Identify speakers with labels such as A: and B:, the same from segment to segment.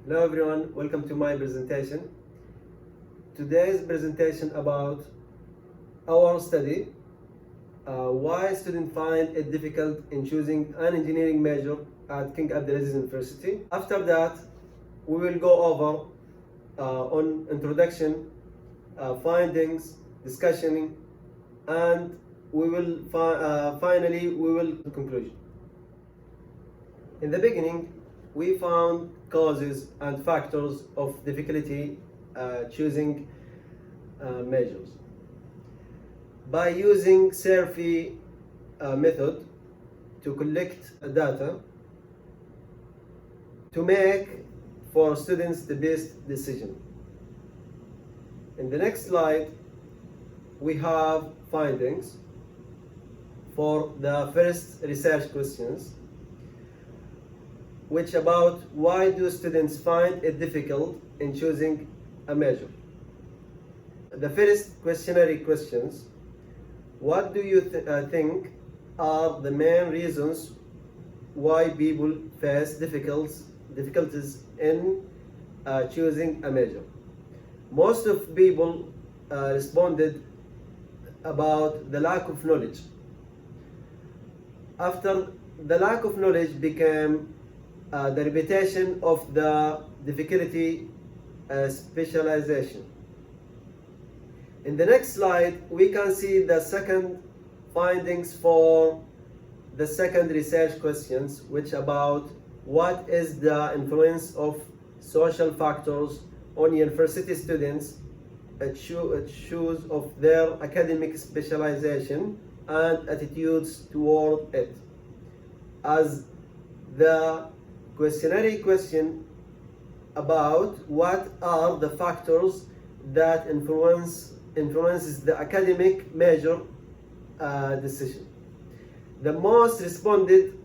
A: Hello everyone, welcome to my presentation. Today's presentation about our study, why students find it difficult in choosing an engineering major at King Abdulaziz University. After that, we will go over on introduction, findings, discussion, and we will finally we will conclusion. In the beginning, we found causes and factors of difficulty choosing measures. By using survey method to collect data to make for students the best decision. In the next slide, we have findings for the first research questions, which about why do students find it difficult in choosing a major. The first questionnaire questions, what do you think are the main reasons why people face difficulties in choosing a major? Most of people responded about the lack of knowledge. After the lack of knowledge became the repetition of the difficulty specialization. In the next slide, we can see the second findings for the second research questions, which about what is the influence of social factors on university students choose of their academic specialization and attitudes toward it. As the questionnaire question about what are the factors that influences the academic major decision. The most responded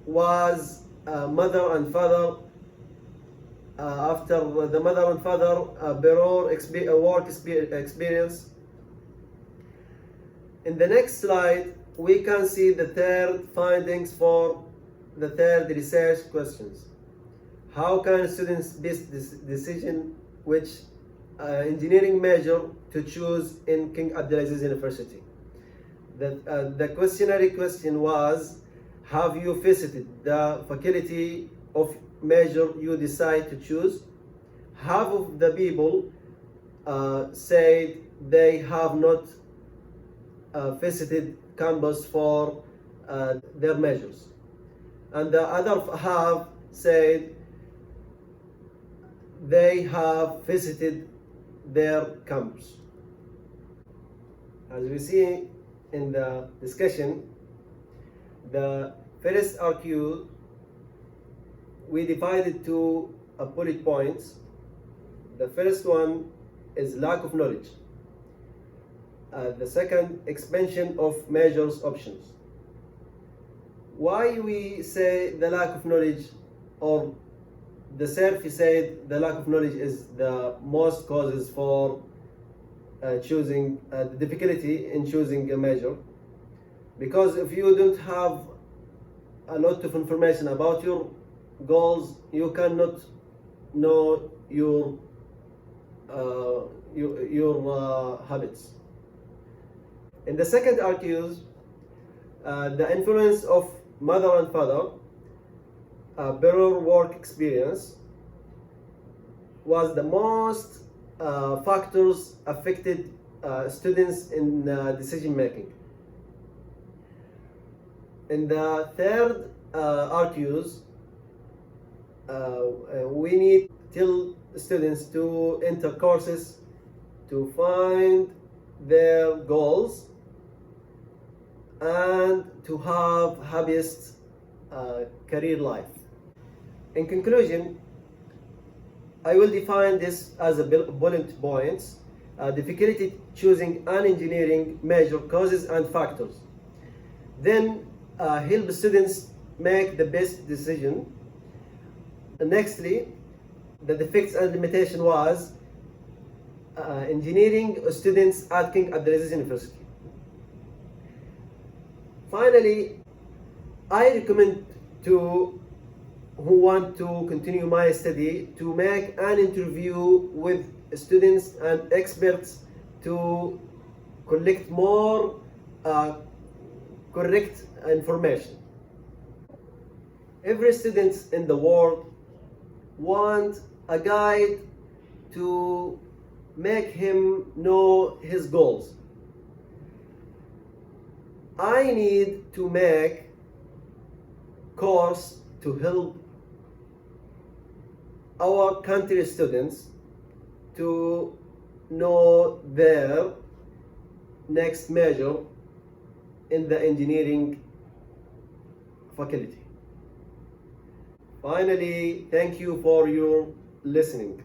A: was mother and father. After the mother and father work experience. In the next slide, we can see the third findings for the third research questions. How can students base this decision which engineering major to choose in King Abdulaziz University? The questionnaire question was, have you visited the faculty of major you decide to choose? Half of the people said they have not visited campus for their majors, and the other half said they have visited their campus. As we see in the discussion, the first RQ we divided to bullet points. The first one is lack of knowledge. The second, expansion of majors options. Why we say the lack of knowledge, or the survey said the lack of knowledge is the most causes for choosing the difficulty in choosing a major, because if you don't have a lot of information about your goals, you cannot know your habits. In the second RQs, the influence of mother and father, better work experience, was the most factors affected students in decision making. In the third RQs, we need to tell students to enter courses to find their goals and to have happiest career life. In conclusion, I will define this as a bullet points. Difficulty choosing an engineering major, causes and factors. Then help students make the best decision. Nextly, the defects and limitation was engineering students at King Abdulaziz University. Finally, I recommend to who want to continue my study to make an interview with students and experts to collect more correct information. Every student in the world want a guide to make him know his goals. I need to make course to help our country students to know their next major in the engineering faculty. Finally, thank you for your listening.